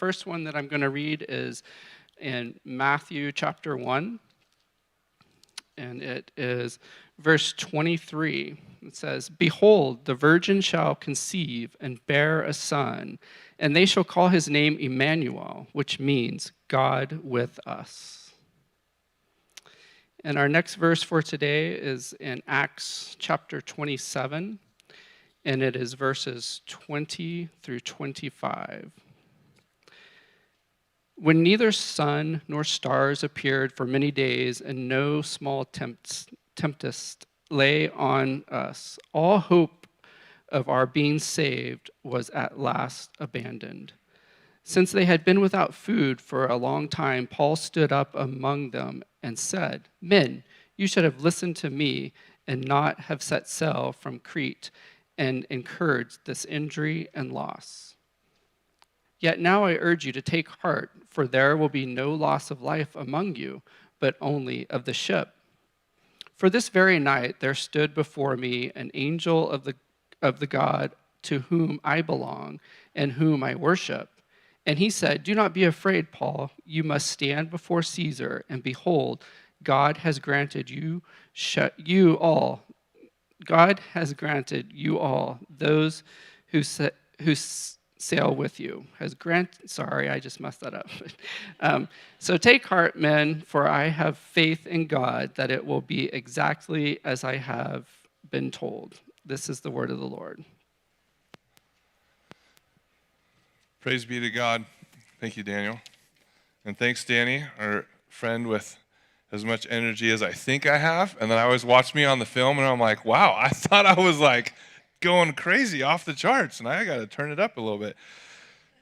first one that I'm going to read is in Matthew chapter 1, and it is verse 23. It says, "Behold, the virgin shall conceive and bear a son, and they shall call his name Emmanuel, which means God with us." And our next verse for today is in Acts chapter 27, and it is verses 20 through 25. "When neither sun nor stars appeared for many days, and no small tempest lay on us, all hope of our being saved was at last abandoned. Since they had been without food for a long time, Paul stood up among them and said, 'Men, you should have listened to me and not have set sail from Crete and incurred this injury and loss. Yet now I urge you to take heart, for there will be no loss of life among you, but only of the ship. For this very night there stood before me an angel of the God to whom I belong and whom I worship. And he said, "Do not be afraid, Paul. You must stand before Caesar, and behold, God has granted you all those who sail with you. Sorry, I just messed that up. So take heart, men, for I have faith in God that it will be exactly as I have been told." This is the word of the Lord. Praise be to God. Thank you, Daniel. And thanks, Danny, our friend with as much energy as I think I have. And then I always watch me on the film, and I'm like, wow, I thought I was like going crazy off the charts, and I got to turn it up a little bit.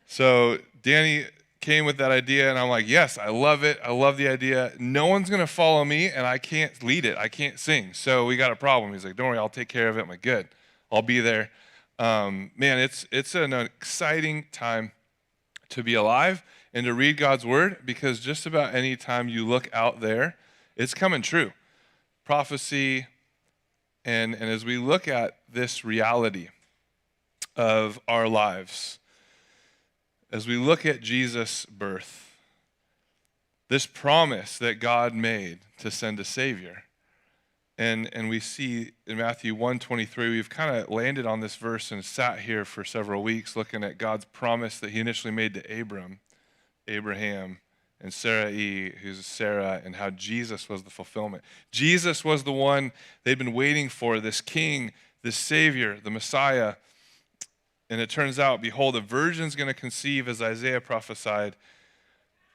So Danny came with that idea, and I'm like, yes, I love it. I love the idea. No one's going to follow me, and I can't lead it. I can't sing. So we got a problem. He's like, don't worry, I'll take care of it. I'm like, good. I'll be there. Man, it's an exciting time to be alive and to read God's word, because just about any time you look out there, it's coming true. Prophecy, and as we look at this reality of our lives, as we look at Jesus' birth, this promise that God made to send a Savior, and we see in Matthew 1:23, we've kind of landed on this verse and sat here for several weeks looking at God's promise that he initially made to Abraham, and Sarai, who's Sarah, and how Jesus was the fulfillment. Jesus was the one they'd been waiting for, this king, this Savior, the Messiah. And it turns out, behold, a virgin's going to conceive, as Isaiah prophesied,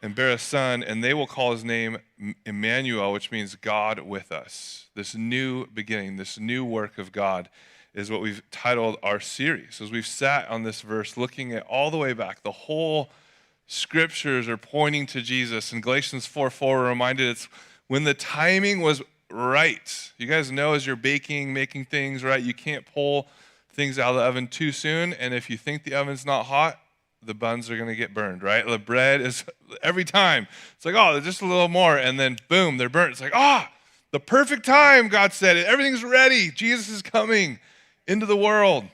and bear a son, and they will call his name Emmanuel, which means God with us. This new beginning, this new work of God is what we've titled our series. As we've sat on this verse, looking at all the way back, the whole scriptures are pointing to Jesus. In Galatians 4:4, we're reminded it's when the timing was right. You guys know, as you're baking, making things right, you can't pull things out of the oven too soon. And if you think the oven's not hot, the buns are going to get burned, right? The bread is, every time, it's like, oh, just a little more, and then boom, they're burnt. It's like, the perfect time, God said it. Everything's ready. Jesus is coming into the world.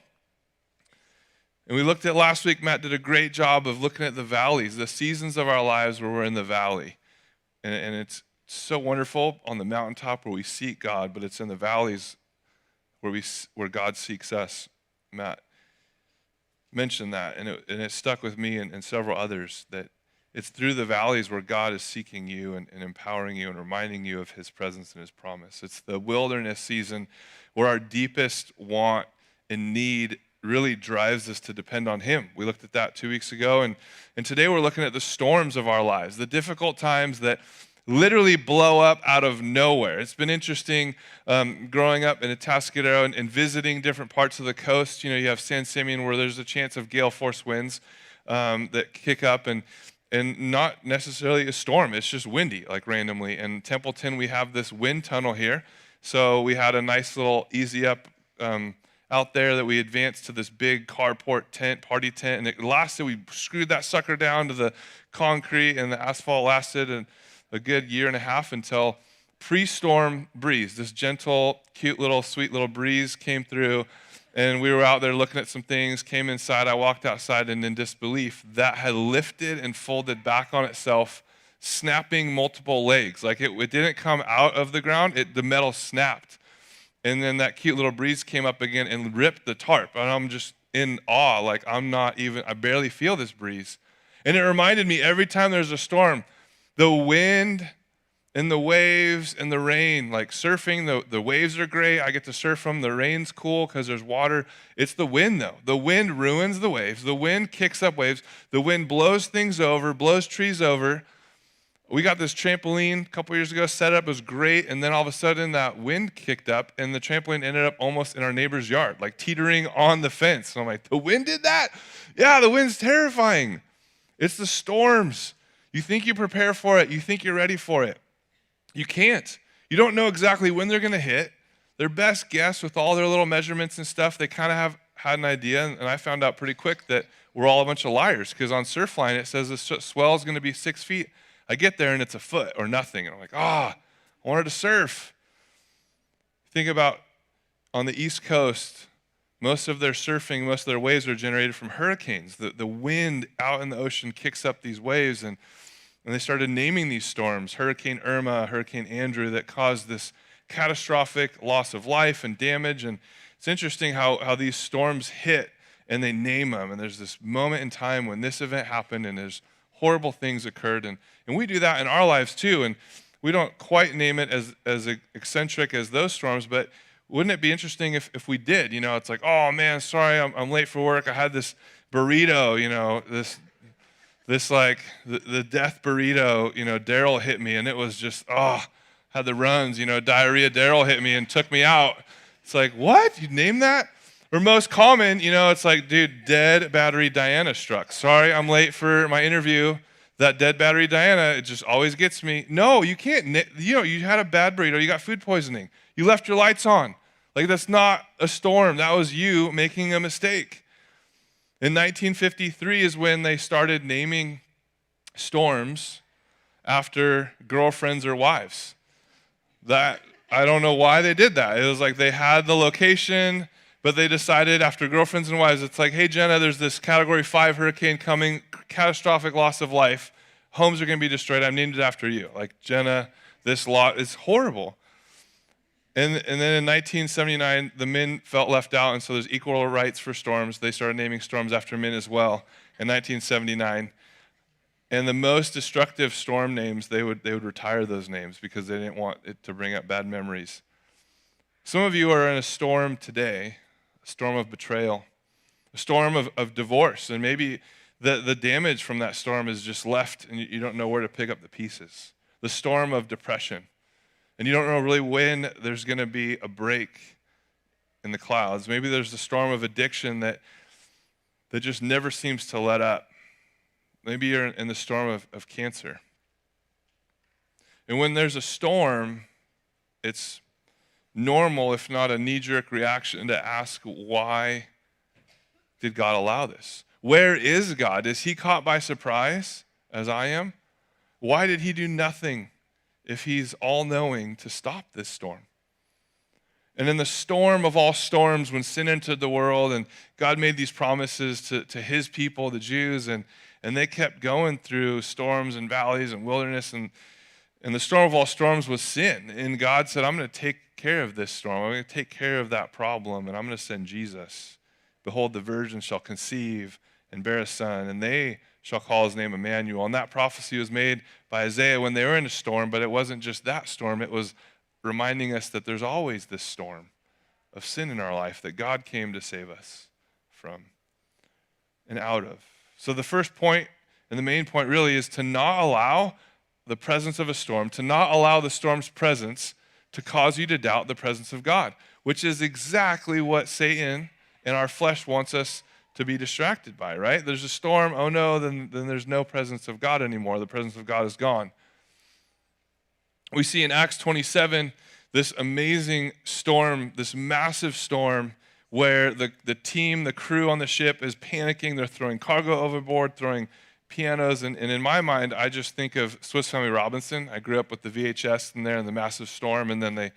And we looked at last week, Matt did a great job of looking at the valleys, the seasons of our lives where we're in the valley. And it's so wonderful on the mountaintop where we seek God, but it's in the valleys where God seeks us. Matt mentioned that, and it stuck with me and several others, that it's through the valleys where God is seeking you and empowering you and reminding you of his presence and his promise. It's the wilderness season where our deepest want and need really drives us to depend on him. We looked at that 2 weeks ago, and today we're looking at the storms of our lives, the difficult times that literally blow up out of nowhere. It's been interesting growing up in Atascadero and visiting different parts of the coast. You know, you have San Simeon where there's a chance of gale force winds that kick up, and not necessarily a storm. It's just windy, like randomly. In Templeton, we have this wind tunnel here. So we had a nice little easy up out there that we advanced to this big carport tent, party tent, and it lasted. We screwed that sucker down to the concrete, and the asphalt lasted a good year and a half until pre-storm breeze, this gentle, cute little, sweet little breeze came through, And we were out there looking at some things, came inside, I walked outside, and in disbelief, that had lifted and folded back on itself, snapping multiple legs. Like it didn't come out of the ground, the metal snapped. And then that cute little breeze came up again and ripped the tarp. And I'm just in awe, like I barely feel this breeze. And it reminded me every time there's a storm, the wind and the waves and the rain, like surfing, the waves are great. I get to surf them. The rain's cool because there's water. It's the wind, though. The wind ruins the waves. The wind kicks up waves. The wind blows things over, blows trees over. We got this trampoline a couple years ago set up. It was great. And then all of a sudden that wind kicked up and the trampoline ended up almost in our neighbor's yard, like teetering on the fence. So I'm like, the wind did that? Yeah, the wind's terrifying. It's the storms. You think you prepare for it. You think you're ready for it. You can't. You don't know exactly when they're going to hit. Their best guess with all their little measurements and stuff, they kind of have had an idea. And I found out pretty quick that we're all a bunch of liars because on Surfline it says the swell is going to be 6 feet. I get there and it's a foot or nothing. And I'm like, I wanted to surf. Think about on the East Coast, most of their surfing, most of their waves are generated from hurricanes. The wind out in the ocean kicks up these waves, and they started naming these storms, Hurricane Irma, Hurricane Andrew, that caused this catastrophic loss of life and damage. And it's interesting how these storms hit and they name them. And there's this moment in time when this event happened and there's horrible things occurred. And we do that in our lives too. And we don't quite name it as eccentric as those storms, but wouldn't it be interesting if we did? You know, it's like, oh man, sorry, I'm late for work. I had this burrito, this like the death burrito, Daryl hit me and it was just, had the runs, diarrhea. Daryl hit me and took me out. It's like, what? You name that? Or most common, it's like, dude, dead battery Diana struck. Sorry, I'm late for my interview. That dead battery Diana, it just always gets me. No, you can't. You had a bad burrito. You got food poisoning. You left your lights on. Like, that's not a storm. That was you making a mistake. In 1953 is when they started naming storms after girlfriends or wives. That, I don't know why they did that. It was like they had the location, but they decided after girlfriends and wives, it's like, hey, Jenna, there's this Category 5 hurricane coming, catastrophic loss of life. Homes are going to be destroyed. I'm named it after you. Like, Jenna, this lot is horrible. And then in 1979, the men felt left out, and so there's equal rights for storms. They started naming storms after men as well in 1979. And the most destructive storm names, they would retire those names because they didn't want it to bring up bad memories. Some of you are in a storm today, a storm of betrayal, a storm of divorce, and maybe the damage from that storm is just left and you don't know where to pick up the pieces. The storm of depression. And you don't know really when there's going to be a break in the clouds. Maybe there's the storm of addiction that just never seems to let up. Maybe you're in the storm of cancer. And when there's a storm, it's normal, if not a knee-jerk reaction, to ask, why did God allow this? Where is God? Is he caught by surprise, as I am? Why did he do nothing if he's all-knowing to stop this storm? And in the storm of all storms, when sin entered the world and God made these promises to his people, the Jews, and they kept going through storms and valleys and wilderness, and the storm of all storms was sin. And God said, I'm going to take care of this storm. I'm going to take care of that problem, and I'm going to send Jesus. Behold, the virgin shall conceive and bear a son, and they shall call his name Emmanuel. And that prophecy was made by Isaiah when they were in a storm, but it wasn't just that storm. It was reminding us that there's always this storm of sin in our life that God came to save us from and out of. So the first point and the main point really is to not allow the presence of a storm, to not allow the storm's presence to cause you to doubt the presence of God, which is exactly what Satan and our flesh wants us to be distracted by, right? There's a storm, oh no, then there's no presence of God anymore. The presence of God is gone. We see in Acts 27 this amazing storm, this massive storm where the team, the crew on the ship is panicking. They're throwing cargo overboard, throwing pianos, and in my mind, I just think of Swiss Family Robinson. I grew up with the VHS in there and the massive storm, and then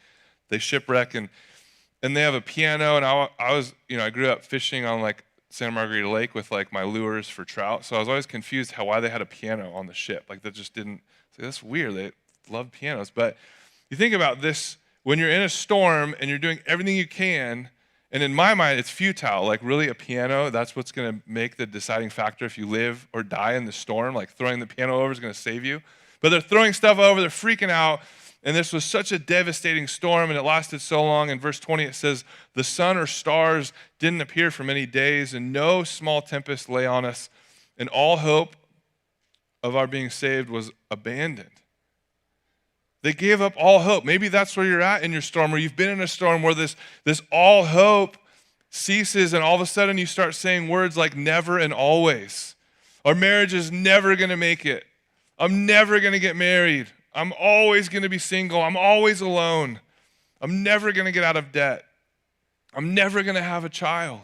they shipwreck, and and they have a piano, and I was, I grew up fishing on like Santa Margarita Lake with like my lures for trout, so I was always confused why they had a piano on the ship. Like that just didn't, that's weird, they love pianos. But you think about this, when you're in a storm and you're doing everything you can, and in my mind, it's futile. Like really a piano, that's what's gonna make the deciding factor if you live or die in the storm. Like throwing the piano over is gonna save you. But they're throwing stuff over, they're freaking out. And this was such a devastating storm, and it lasted so long. In verse 20, it says, the sun or stars didn't appear for many days, and no small tempest lay on us, and all hope of our being saved was abandoned. They gave up all hope. Maybe that's where you're at in your storm, or you've been in a storm where this all hope ceases, and all of a sudden you start saying words like never and always. Our marriage is never going to make it. I'm never going to get married. I'm always going to be single. I'm always alone. I'm never going to get out of debt. I'm never going to have a child.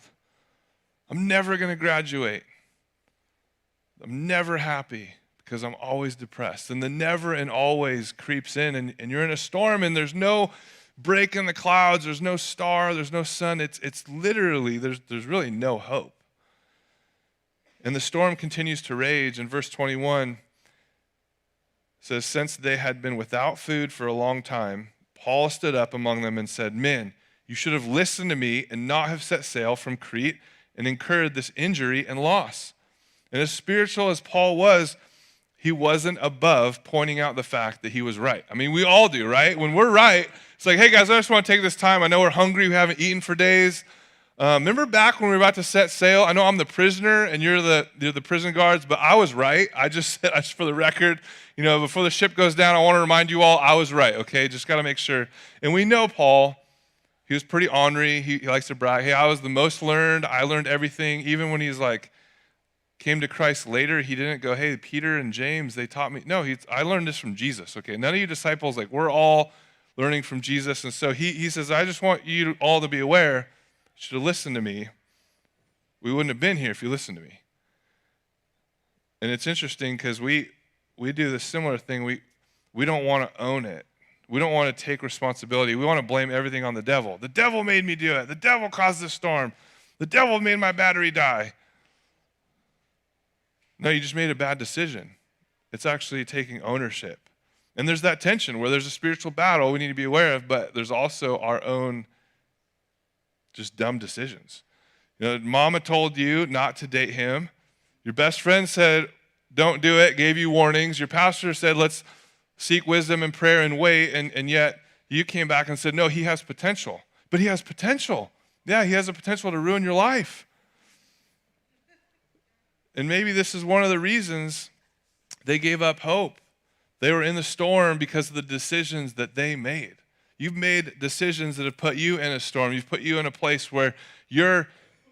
I'm never going to graduate. I'm never happy because I'm always depressed. And the never and always creeps in, and you're in a storm, and there's no break in the clouds. There's no star. There's no sun. It's literally, there's really no hope. And the storm continues to rage. In verse 21, says, since they had been without food for a long time, Paul stood up among them and said, men, you should have listened to me and not have set sail from Crete and incurred this injury and loss. And as spiritual as Paul was, he wasn't above pointing out the fact that he was right. I mean, we all do, right? When we're right, it's like, hey guys, I just want to take this time. I know we're hungry, we haven't eaten for days. Remember back when we were about to set sail? I know I'm the prisoner and you're the prison guards, but I was right. I just said, for the record, before the ship goes down, I want to remind you all I was right, okay? Just got to make sure. And we know Paul, he was pretty ornery. He likes to brag. Hey, I was the most learned. I learned everything. Even when he's like, came to Christ later, he didn't go, hey, Peter and James, they taught me. No, I learned this from Jesus, okay? None of you disciples, like we're all learning from Jesus. And so he says, I just want you all to be aware, you should have listened to me. We wouldn't have been here if you listened to me. And it's interesting because we do the similar thing. We don't want to own it. We don't want to take responsibility. We want to blame everything on the devil. The devil made me do it. The devil caused this storm. The devil made my battery die. No, you just made a bad decision. It's actually taking ownership. And there's that tension where there's a spiritual battle we need to be aware of, but there's also our own just dumb decisions. Mama told you not to date him. Your best friend said, don't do it, gave you warnings. Your pastor said, let's seek wisdom and prayer and wait. And yet you came back and said, no, he has potential. But he has potential. Yeah, he has the potential to ruin your life. And maybe this is one of the reasons they gave up hope. They were in the storm because of the decisions that they made. You've made decisions that have put you in a storm. You've put you in a place where you're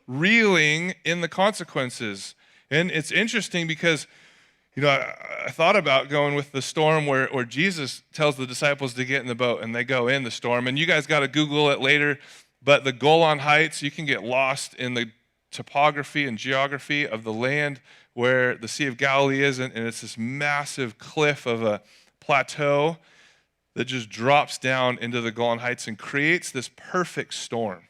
reeling in the consequences. And it's interesting because, I thought about going with the storm where Jesus tells the disciples to get in the boat and they go in the storm. And you guys got to Google it later. But the Golan Heights, you can get lost in the topography and geography of the land where the Sea of Galilee is. And it's this massive cliff of a plateau that just drops down into the Golan Heights and creates this perfect storm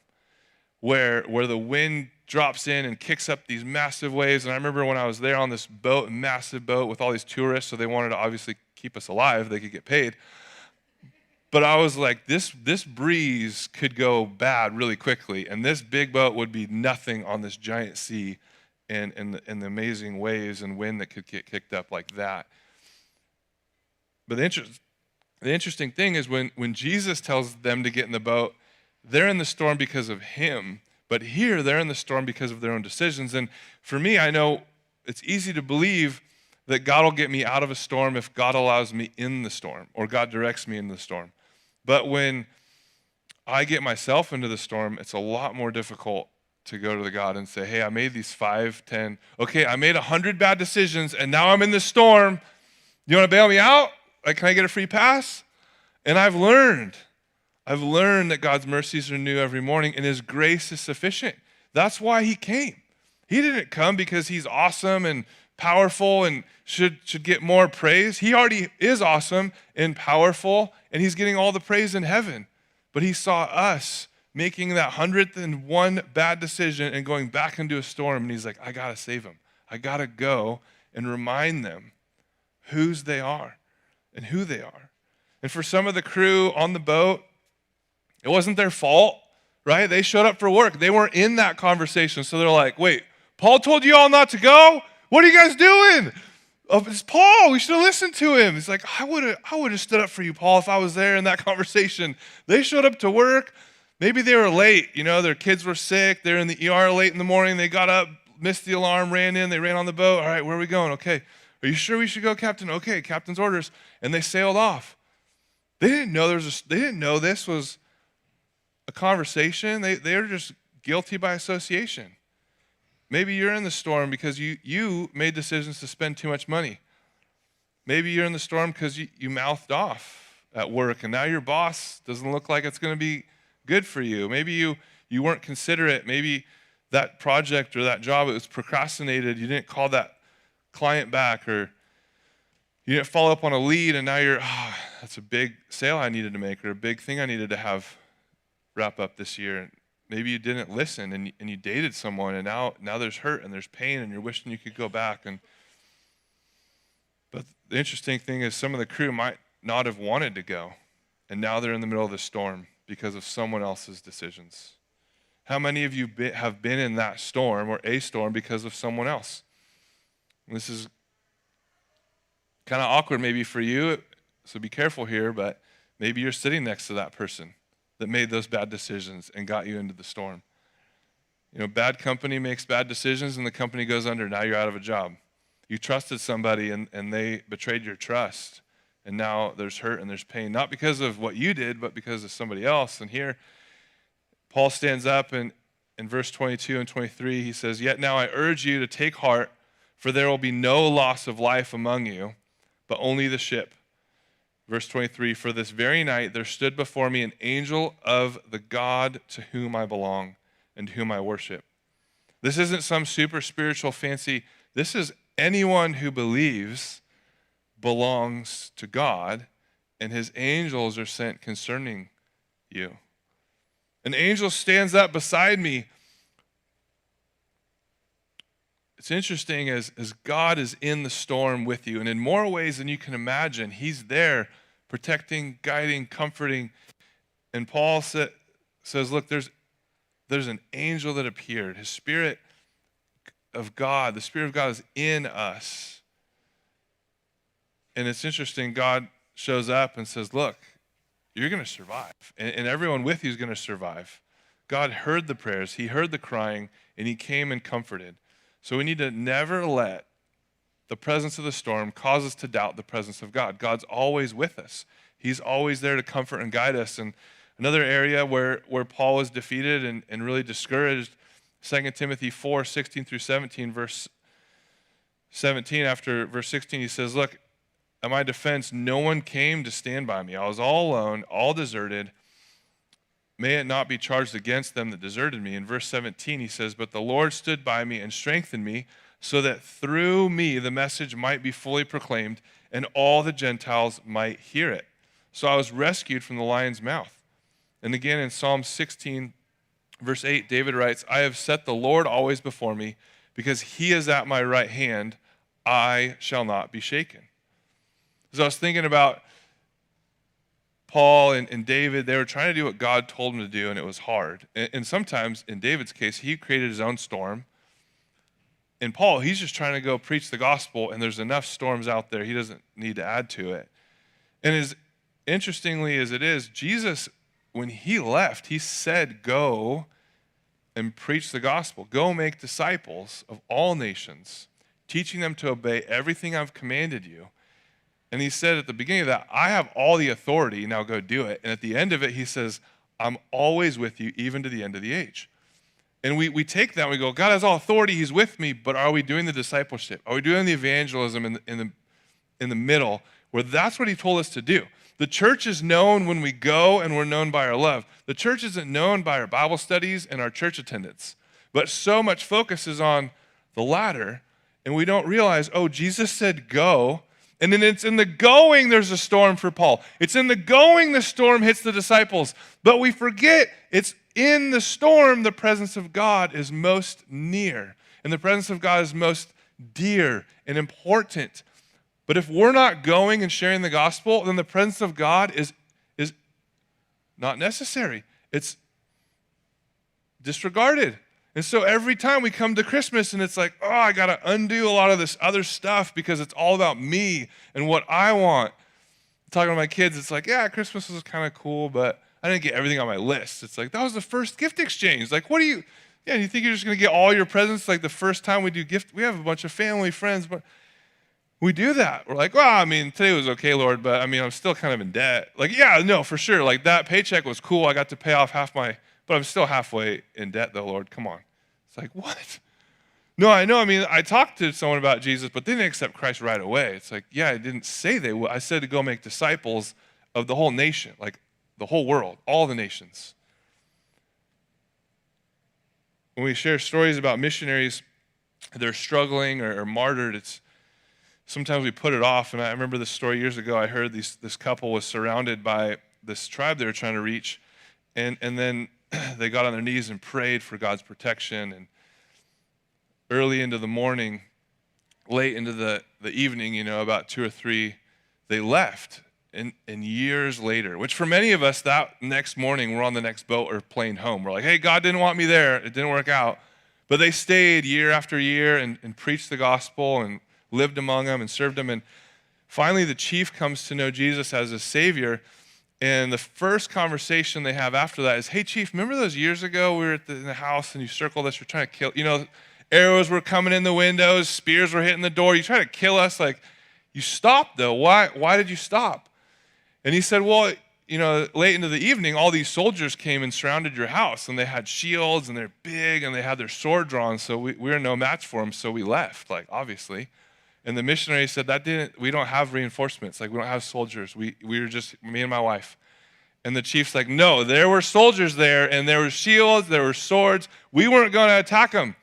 where the wind drops in and kicks up these massive waves. And I remember when I was there on this boat, massive boat with all these tourists, so they wanted to obviously keep us alive, they could get paid. But I was like, this breeze could go bad really quickly, and this big boat would be nothing on this giant sea and the amazing waves and wind that could get kicked up like that. But the interesting thing is when Jesus tells them to get in the boat, they're in the storm because of him. But here, they're in the storm because of their own decisions. And for me, I know it's easy to believe that God will get me out of a storm if God allows me in the storm or God directs me in the storm. But when I get myself into the storm, it's a lot more difficult to go to the God and say, hey, I made these 5, 10, okay, I made 100 bad decisions, and now I'm in the storm. You want to bail me out? Like, can I get a free pass? And I've learned that God's mercies are new every morning, and his grace is sufficient. That's why he came. He didn't come because he's awesome and powerful and should get more praise. He already is awesome and powerful, and he's getting all the praise in heaven. But he saw us making that 101 bad decision and going back into a storm. And he's like, I got to save them. I got to go and remind them whose they are and who they are. And for some of the crew on the boat, it wasn't their fault, right? They showed up for work. They weren't in that conversation. So they're like, wait, Paul told you all not to go? What are you guys doing? Oh, it's Paul. We should have listened to him. He's like, I would have stood up for you, Paul, if I was there in that conversation. They showed up to work. Maybe they were late. You know, their kids were sick. They're in the ER late in the morning. They got up, missed the alarm, ran in. They ran on the boat. All right, where are we going? Okay. Are you sure we should go, Captain? Okay, Captain's orders. And they sailed off. They didn't know they didn't know this was a conversation. They were just guilty by association. Maybe you're in the storm because you made decisions to spend too much money. Maybe you're in the storm because you mouthed off at work and now your boss doesn't look like it's going to be good for you. Maybe you weren't considerate. Maybe that project or that job, it was procrastinated. You didn't call that client back, or you didn't follow up on a lead, and now that's a big sale I needed to make, or a big thing I needed to have wrap up this year. Maybe you didn't listen and you dated someone, and now there's hurt and there's pain and you're wishing you could go back. But the interesting thing is some of the crew might not have wanted to go, and now they're in the middle of the storm because of someone else's decisions. How many of you have been in that storm or a storm because of someone else? And this is kind of awkward maybe for you, so be careful here, but maybe you're sitting next to that person that made those bad decisions and got you into the storm. You know, bad company makes bad decisions and the company goes under. Now you're out of a job. You trusted somebody and they betrayed your trust. And now there's hurt and there's pain, not because of what you did, but because of somebody else. And here, Paul stands up and in verse 22 and 23, he says, "Yet now I urge you to take heart, for there will be no loss of life among you, but only the ship." Verse 23, "For this very night there stood before me an angel of the God to whom I belong and whom I worship." This isn't some super spiritual fancy. This is anyone who believes belongs to God, and his angels are sent concerning you. An angel stands up beside me. It's interesting as God is in the storm with you, and in more ways than you can imagine, he's there protecting, guiding, comforting. And Paul says, look, there's an angel that appeared. His Spirit of God, the Spirit of God is in us. And it's interesting, God shows up and says, look, you're going to survive. And everyone with you is going to survive. God heard the prayers, he heard the crying, and he came and comforted. So we need to never let the presence of the storm cause us to doubt the presence of God. God's always with us. He's always there to comfort and guide us. And another area where Paul was defeated and really discouraged, 2 Timothy 4, 16 through 17, verse 17, after verse 16, he says, look, at my defense, no one came to stand by me. I was all alone, all deserted. May it not be charged against them that deserted me. In verse 17, he says, but the Lord stood by me and strengthened me, so that through me the message might be fully proclaimed and all the Gentiles might hear it. So I was rescued from the lion's mouth. And again in Psalm 16, verse 8, David writes, I have set the Lord always before me, because he is at my right hand, I shall not be shaken. As I was thinking about Paul and David, they were trying to do what God told them to do, and it was hard. And sometimes, in David's case, he created his own storm. And Paul, he's just trying to go preach the gospel, and there's enough storms out there, he doesn't need to add to it. And as interestingly as it is, Jesus, when he left, he said, go and preach the gospel. Go make disciples of all nations, teaching them to obey everything I've commanded you. And he said at the beginning of that, I have all the authority, now go do it. And at the end of it, he says, I'm always with you, even to the end of the age. And we take that and we go, God has all authority, he's with me, but are we doing the discipleship? Are we doing the evangelism in the middle, where that's what he told us to do? The church is known when we go and we're known by our love. The church isn't known by our Bible studies and our church attendance. But so much focus is on the latter, and we don't realize, oh, Jesus said go. And then it's in the going there's a storm for Paul. It's in the going the storm hits the disciples. But we forget it's in the storm, the presence of God is most near. And the presence of God is most dear and important. But if we're not going and sharing the gospel, then the presence of God is not necessary. It's disregarded. And so every time we come to Christmas and it's like, oh, I got to undo a lot of this other stuff because it's all about me and what I want. Talking to my kids, it's like, yeah, Christmas was kind of cool, but I didn't get everything on my list. It's like, that was the first gift exchange. Like, what do you think you're just going to get all your presents like the first time we do gift? We have a bunch of family, friends, but we do that. We're like, well, I mean, today was okay, Lord, but I mean, I'm still kind of in debt. Like, yeah, no, for sure. Like, that paycheck was cool. I got to pay off but I'm still halfway in debt though, Lord. Come on. It's like, what? No, I know. I mean, I talked to someone about Jesus, but they didn't accept Christ right away. It's like, yeah, I didn't say they would. I said to go make disciples of the whole nation, like the whole world, all the nations. When we share stories about missionaries, they're struggling or martyred, sometimes we put it off. And I remember this story years ago. I heard this couple was surrounded by this tribe they were trying to reach. And then they got on their knees and prayed for God's protection. And early into the morning, late into the evening, about 2 or 3, they left. And years later, which for many of us, that next morning, we're on the next boat or plane home. We're like, hey, God didn't want me there. It didn't work out. But they stayed year after year and preached the gospel and lived among them and served them. And finally, the chief comes to know Jesus as a Savior. And the first conversation they have after that is, hey, Chief, remember those years ago we were in the house and you circled us, you're trying to kill, arrows were coming in the windows, spears were hitting the door, you tried to kill us. Like, you stopped though. Why did you stop? And he said, well, late into the evening, all these soldiers came and surrounded your house, and they had shields, and they're big, and they had their sword drawn, so we were no match for them, so we left, like, obviously. And the missionary said, we don't have reinforcements, like, we don't have soldiers. We were just, me and my wife. And the chief's like, no, there were soldiers there, and there were shields, there were swords. We weren't going to attack them.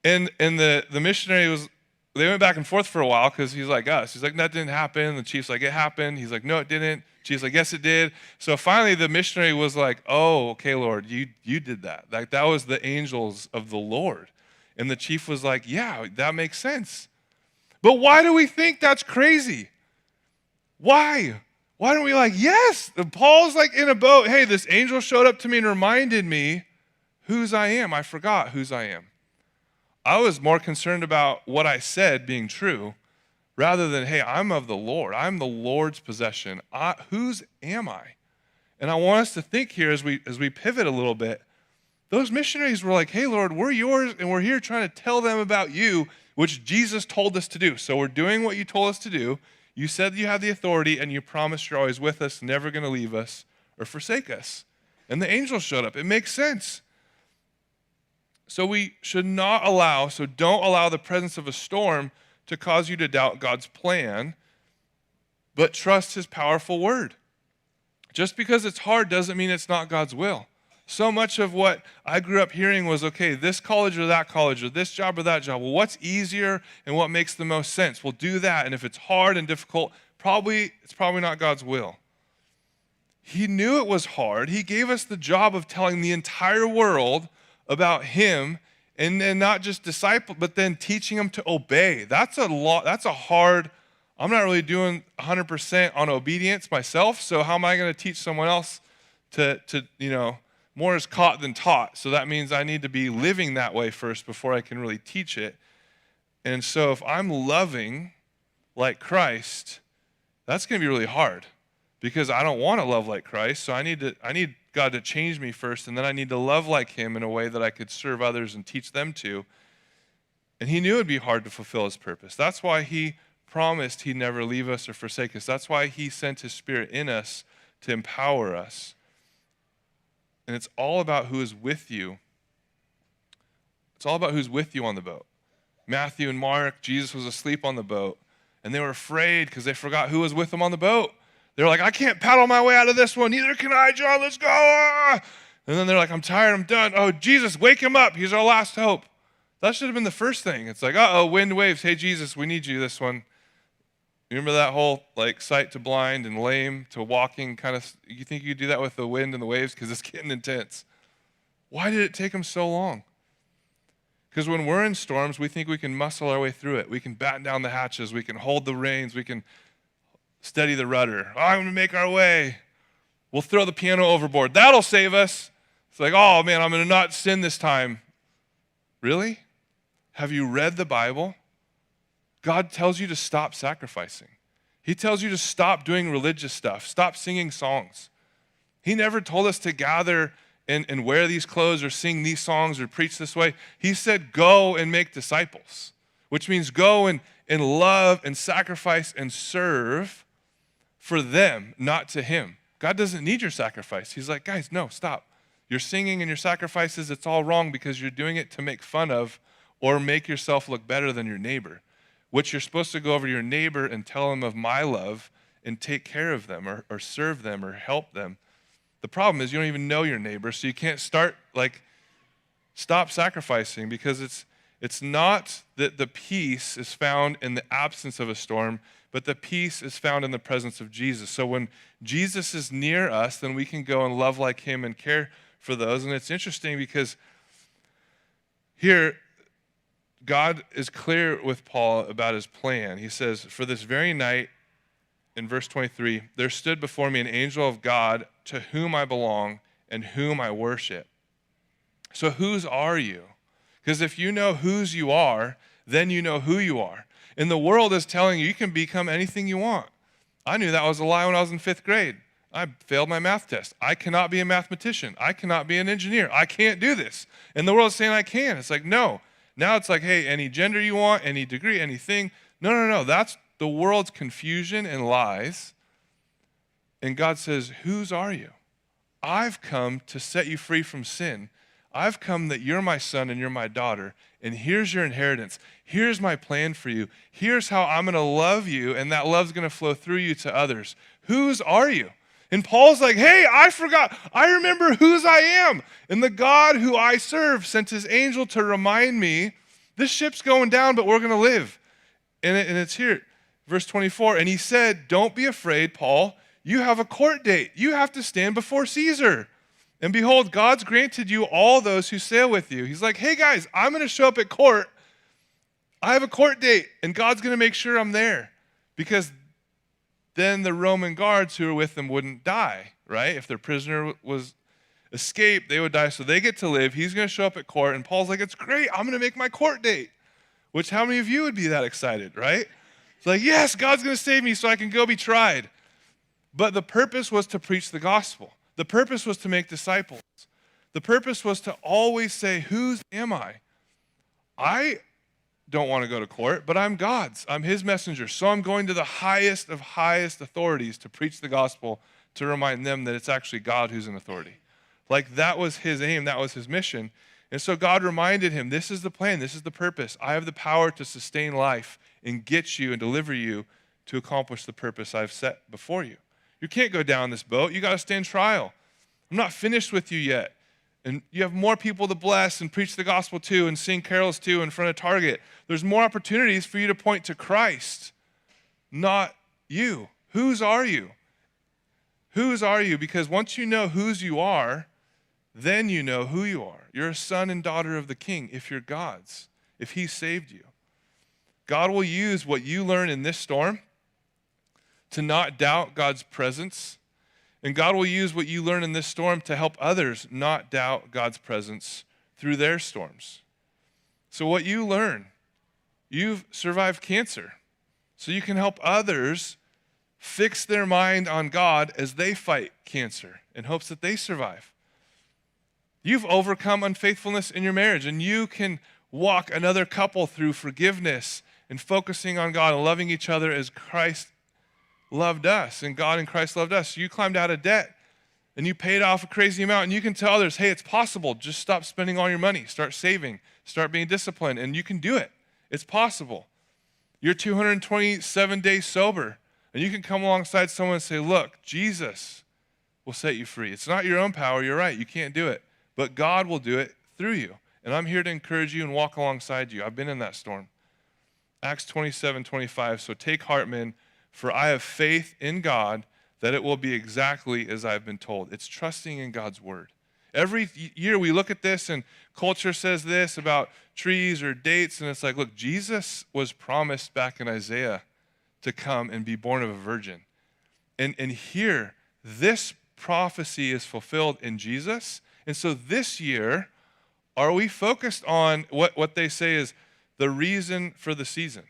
And the missionary they went back and forth for a while because he's like us. He's like, that didn't happen. The chief's like, it happened. He's like, no, it didn't. Chief's like, yes, it did. So finally the missionary was like, oh, okay, Lord, you did that. Like, that was the angels of the Lord. And the chief was like, yeah, that makes sense. But why do we think that's crazy? Why? Why don't we like, yes, Paul's like in a boat. Hey, this angel showed up to me and reminded me whose I am. I forgot whose I am. I was more concerned about what I said being true rather than, hey, I'm of the Lord. I'm the Lord's possession. Whose am I? And I want us to think here as we pivot a little bit. Those missionaries were like, hey, Lord, we're yours, and we're here trying to tell them about you, which Jesus told us to do. So we're doing what you told us to do. You said you have the authority, and you promised you're always with us, never going to leave us or forsake us. And the angel showed up. It makes sense. So we should don't allow the presence of a storm to cause you to doubt God's plan, but trust his powerful word. Just because it's hard doesn't mean it's not God's will. So much of what I grew up hearing was, okay, this college or this job or that job. Well, what's easier and what makes the most sense? We'll do that. And if it's hard and difficult, it's probably not God's will. He knew it was hard. He gave us the job of telling the entire world about him, and then not just disciple, but then teaching them to obey. That's a hard, I'm not really doing 100% on obedience myself, so how am I going to teach someone else to more is caught than taught. So that means I need to be living that way first before I can really teach it. And so if I'm loving like Christ, that's going to be really hard because I don't want to love like Christ. So I need God to change me first, and then I need to love like him in a way that I could serve others and teach them to. And he knew it'd be hard to fulfill his purpose. That's why he promised he'd never leave us or forsake us. That's why he sent his Spirit in us to empower us. And it's all about who is with you. It's all about who's with you on the boat. Matthew and Mark, Jesus was asleep on the boat, and they were afraid because they forgot who was with them on the boat. They're like, I can't paddle my way out of this one. Neither can I, John. Let's go. And then they're like, I'm tired. I'm done. Oh, Jesus, wake him up. He's our last hope. That should have been the first thing. It's like, wind, waves. Hey, Jesus, we need you this one. You remember that whole like sight to blind and lame to walking kind of, you think you could do that with the wind and the waves? Because it's getting intense. Why did it take him so long? Because when we're in storms, we think we can muscle our way through it. We can batten down the hatches. We can hold the reins. We can steady the rudder. Oh, I'm going to make our way. We'll throw the piano overboard. That'll save us. It's like, oh, man, I'm going to not sin this time. Really? Have you read the Bible? God tells you to stop sacrificing. He tells you to stop doing religious stuff. Stop singing songs. He never told us to gather and wear these clothes or sing these songs or preach this way. He said, go and make disciples, which means go and love and sacrifice and serve for them, not to him. God doesn't need your sacrifice. He's like, guys, no, stop. Your singing and your sacrifices, it's all wrong because you're doing it to make fun of or make yourself look better than your neighbor, which you're supposed to go over to your neighbor and tell them of my love and take care of them or serve them or help them. The problem is you don't even know your neighbor, so you can't stop sacrificing, because it's not that the peace is found in the absence of a storm, but the peace is found in the presence of Jesus. So when Jesus is near us, then we can go and love like him and care for those. And it's interesting because here, God is clear with Paul about his plan. He says, for this very night, in verse 23, there stood before me an angel of God to whom I belong and whom I worship. So whose are you? Because if you know whose you are, then you know who you are. And the world is telling you can become anything you want. I knew that was a lie when I was in 5th grade. I failed my math test. I cannot be a mathematician. I cannot be an engineer. I can't do this. And the world's saying I can. It's like, no. Now it's like, hey, any gender you want, any degree, anything. No. That's the world's confusion and lies. And God says, whose are you? I've come to set you free from sin. I've come that you're my son and you're my daughter, and here's your inheritance. Here's my plan for you. Here's how I'm going to love you, and that love's going to flow through you to others. Whose are you? And Paul's like, hey, I forgot. I remember whose I am. And the God who I serve sent his angel to remind me, this ship's going down, but we're going to live. And it's here, verse 24. And he said, don't be afraid, Paul. You have a court date. You have to stand before Caesar. And behold, God's granted you all those who sail with you. He's like, hey guys, I'm going to show up at court. I have a court date, and God's going to make sure I'm there. Because then the Roman guards who were with them wouldn't die, right? If their prisoner was escaped, they would die. So they get to live. He's going to show up at court, and Paul's like, it's great. I'm going to make my court date. Which, how many of you would be that excited, right? It's like, yes, God's going to save me so I can go be tried. But the purpose was to preach the gospel. The purpose was to make disciples. The purpose was to always say, whose am I? I don't want to go to court, but I'm God's. I'm his messenger. So I'm going to the highest of highest authorities to preach the gospel, to remind them that it's actually God who's in authority. Like, that was his aim. That was his mission. And so God reminded him, this is the plan. This is the purpose. I have the power to sustain life and get you and deliver you to accomplish the purpose I've set before you. You can't go down this boat. You got to stand trial. I'm not finished with you yet. And you have more people to bless and preach the gospel to and sing carols to in front of Target. There's more opportunities for you to point to Christ, not you. Whose are you? Whose are you? Because once you know whose you are, then you know who you are. You're a son and daughter of the King if you're God's, if he saved you. God will use what you learn in this storm to not doubt God's presence. And God will use what you learn in this storm to help others not doubt God's presence through their storms. So what you learn, you've survived cancer. So you can help others fix their mind on God as they fight cancer in hopes that they survive. You've overcome unfaithfulness in your marriage, and you can walk another couple through forgiveness and focusing on God and loving each other as Christ loved us and God and Christ loved us. You climbed out of debt and you paid off a crazy amount, and you can tell others, hey, it's possible. Just stop spending all your money. Start saving. Start being disciplined, and you can do it. It's possible. You're 227 days sober, and you can come alongside someone and say, look, Jesus will set you free. It's not your own power. You're right. You can't do it. But God will do it through you. And I'm here to encourage you and walk alongside you. I've been in that storm. Acts 27:25. So take heart, men, for I have faith in God that it will be exactly as I've been told. It's trusting in God's word. Every year we look at this and culture says this about trees or dates, and it's like, look, Jesus was promised back in Isaiah to come and be born of a virgin. And here, this prophecy is fulfilled in Jesus. And so this year, are we focused on what they say is the reason for the season?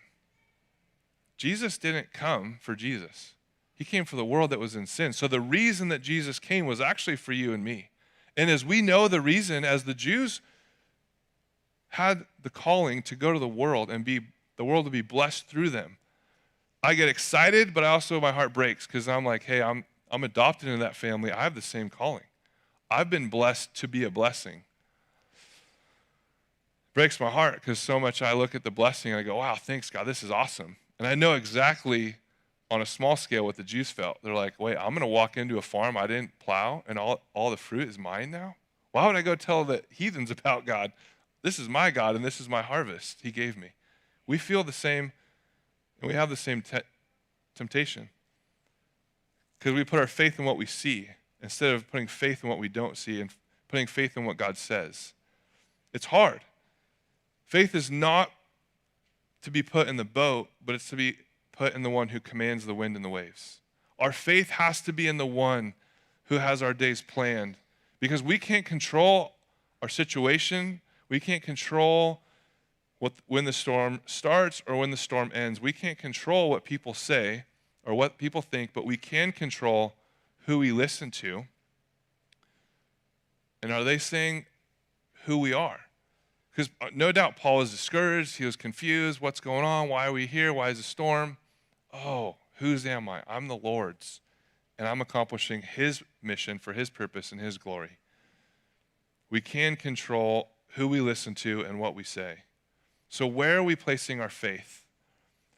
Jesus didn't come for Jesus. He came for the world that was in sin. So the reason that Jesus came was actually for you and me. And as we know the reason, as the Jews had the calling to go to the world and be the world to be blessed through them, I get excited, but also my heart breaks because I'm like, hey, I'm adopted into that family. I have the same calling. I've been blessed to be a blessing. It breaks my heart because so much I look at the blessing and I go, wow, thanks God, this is awesome. And I know exactly on a small scale what the Jews felt. They're like, wait, I'm going to walk into a farm I didn't plow and all the fruit is mine now? Why would I go tell the heathens about God? This is my God and this is my harvest he gave me. We feel the same and we have the same temptation because we put our faith in what we see instead of putting faith in what we don't see and putting faith in what God says. It's hard. Faith is not to be put in the boat, but it's to be put in the one who commands the wind and the waves. Our faith has to be in the one who has our days planned because we can't control our situation. We can't control when the storm starts or when the storm ends. We can't control what people say or what people think, but we can control who we listen to. And are they saying who we are? Because no doubt Paul was discouraged. He was confused. What's going on? Why are we here? Why is a storm? Oh, whose am I? I'm the Lord's. And I'm accomplishing his mission for his purpose and his glory. We can control who we listen to and what we say. So where are we placing our faith?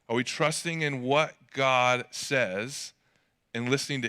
Are we trusting in what God says and listening to